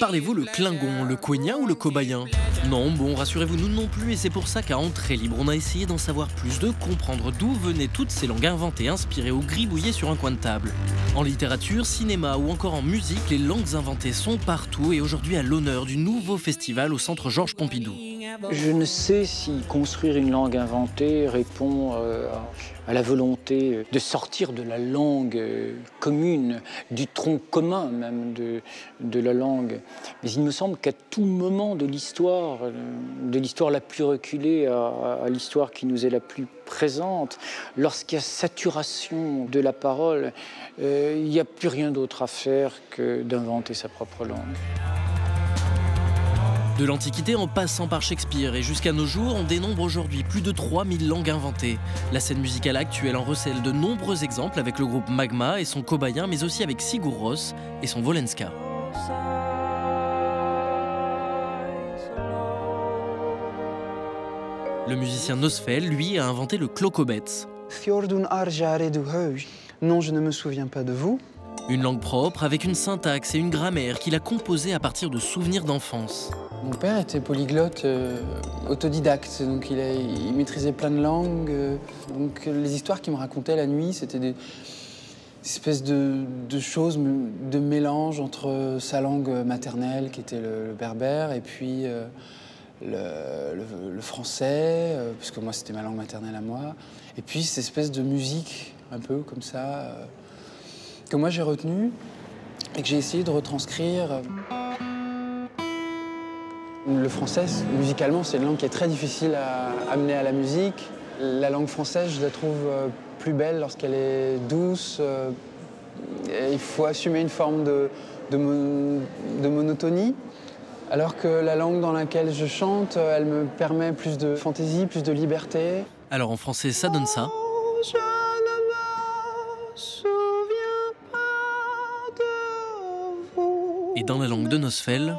Parlez-vous le Klingon, le Quenya ou le Cobayen? Non, bon, rassurez-vous, nous non plus, et c'est pour ça qu'à Entrée Libre, on a essayé d'en savoir plus, de comprendre d'où venaient toutes ces langues inventées, inspirées ou gribouillées sur un coin de table. En littérature, cinéma ou encore en musique, les langues inventées sont partout et aujourd'hui à l'honneur du nouveau festival au Centre Georges Pompidou. Je ne sais si construire une langue inventée répond à la volonté de sortir de la langue commune, du tronc commun même de la langue. Mais il me semble qu'à tout moment de l'histoire la plus reculée à l'histoire qui nous est la plus présente, lorsqu'il y a saturation de la parole, il n'y a plus rien d'autre à faire que d'inventer sa propre langue. De l'Antiquité en passant par Shakespeare et jusqu'à nos jours, on dénombre aujourd'hui plus de 3000 langues inventées. La scène musicale actuelle en recèle de nombreux exemples avec le groupe Magma et son Cobayen, mais aussi avec Sigur Rós et son Wolenska. Le musicien Nosfell, lui, a inventé le klokobets. Non, je ne me souviens pas de vous. Une langue propre avec une syntaxe et une grammaire qu'il a composée à partir de souvenirs d'enfance. Mon père était polyglotte, autodidacte, donc il maîtrisait plein de langues. Donc les histoires qu'il me racontait la nuit, c'était des espèces de choses, de mélange entre sa langue maternelle, qui était le berbère, et puis le français, parce que moi c'était ma langue maternelle à moi. Et puis cette espèce de musique, un peu comme ça, que moi j'ai retenue et que j'ai essayé de retranscrire. Le français, musicalement, c'est une langue qui est très difficile à amener à la musique. La langue française, je la trouve plus belle lorsqu'elle est douce. Et il faut assumer une forme de monotonie. Alors que la langue dans laquelle je chante, elle me permet plus de fantaisie, plus de liberté. Alors en français, ça donne ça. Je ne me souviens pas de vous. Et dans la langue de Nosfell,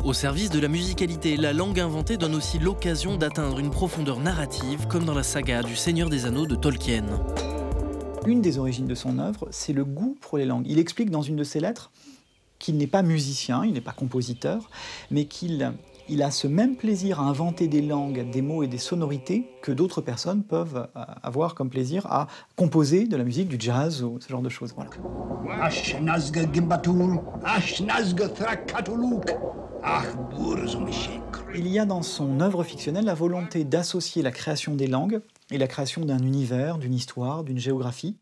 au service de la musicalité, la langue inventée donne aussi l'occasion d'atteindre une profondeur narrative, comme dans la saga du Seigneur des Anneaux de Tolkien. Une des origines de son œuvre, c'est le goût pour les langues. Il explique dans une de ses lettres qu'il n'est pas musicien, il n'est pas compositeur, mais qu'il a ce même plaisir à inventer des langues, des mots et des sonorités que d'autres personnes peuvent avoir comme plaisir à composer de la musique, du jazz ou ce genre de choses. Voilà. Il y a dans son œuvre fictionnelle la volonté d'associer la création des langues et la création d'un univers, d'une histoire, d'une géographie,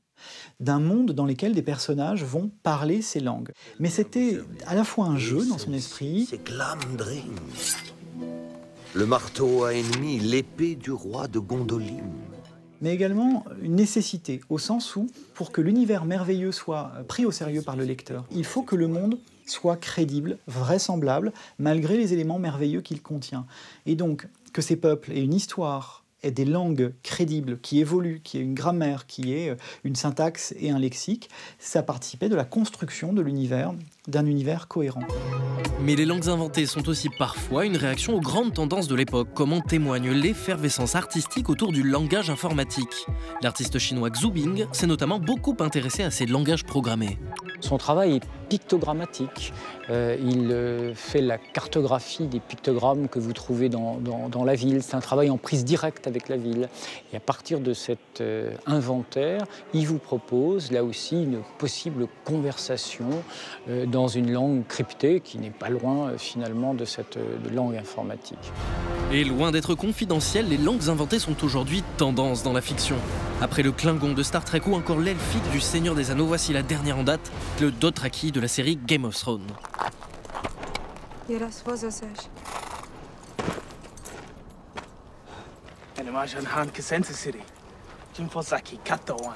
d'un monde dans lequel des personnages vont parler ces langues. Mais c'était à la fois un jeu dans son esprit. C'est Glamdring, le marteau à ennemi, l'épée du roi de Gondolin. Mais également une nécessité, au sens où, pour que l'univers merveilleux soit pris au sérieux par le lecteur, il faut que le monde soit crédible, vraisemblable, malgré les éléments merveilleux qu'il contient. Et donc, que ces peuples aient une histoire, aient des langues crédibles, qui évoluent, qui aient une grammaire, qui aient une syntaxe et un lexique, ça participait de la construction de l'univers, d'un univers cohérent. Mais les langues inventées sont aussi parfois une réaction aux grandes tendances de l'époque, comme en témoigne l'effervescence artistique autour du langage informatique. L'artiste chinois Xu Bing s'est notamment beaucoup intéressé à ces langages programmés. Son travail est pictogrammatique. Il fait la cartographie des pictogrammes que vous trouvez dans la ville. C'est un travail en prise directe avec la ville. Et à partir de cet inventaire, il vous propose là aussi une possible conversation dans une langue cryptée qui n'est pas loin finalement de cette langue informatique. Et loin d'être confidentielles, les langues inventées sont aujourd'hui tendance dans la fiction. Après le Klingon de Star Trek ou encore l'elfique du Seigneur des Anneaux, voici la dernière en date, le Dothraki de la série Game of Thrones. And Imagine Han Kisensei City. Jimfosaki Kato One.